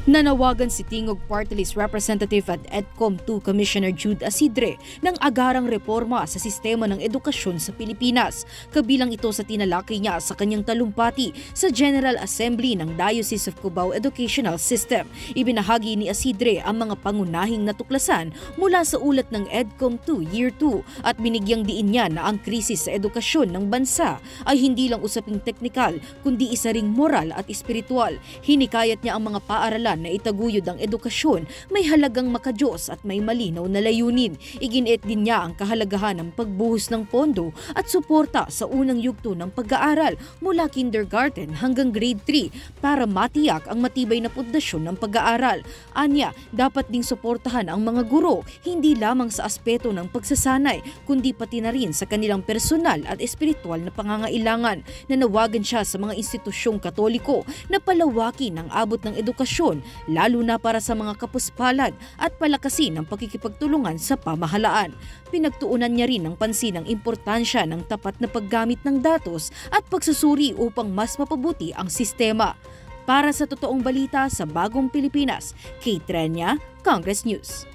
Nanawagan si Tingog Party List Representative at EDCOM-2 Commissioner Jude Asidre ng agarang reforma sa sistema ng edukasyon sa Pilipinas. Kabilang ito sa tinalakay niya sa kanyang talumpati sa General Assembly ng Diocese of Cubao Educational System. Ibinahagi ni Asidre ang mga pangunahing natuklasan mula sa ulat ng EDCOM-2 Year 2 at binigyang diin niya na ang krisis sa edukasyon ng bansa ay hindi lang usaping teknikal kundi isa ring moral at espiritual. Hinikayat niya ang mga paaralan na itaguyod ang edukasyon may halagang makadiyos at may malinaw na layunin. Iginiit din niya ang kahalagahan ng pagbuhos ng pondo at suporta sa unang yugto ng pag-aaral mula kindergarten hanggang grade 3 para matiyak ang matibay na pundasyon ng pag-aaral. Anya, dapat ding suportahan ang mga guro hindi lamang sa aspeto ng pagsasanay kundi pati na rin sa kanilang personal at espiritual na pangangailangan. Nanawagan siya sa mga institusyong Katoliko na palawakin ang abot ng edukasyon lalo na para sa mga kapuspalad at palakasin ang pakikipagtulungan sa pamahalaan. Pinagtuunan niya rin ng pansin ang importansya ng tapat na paggamit ng datos at pagsusuri upang mas mapabuti ang sistema. Para sa totoong balita sa Bagong Pilipinas, Kate Trenya, Congress News.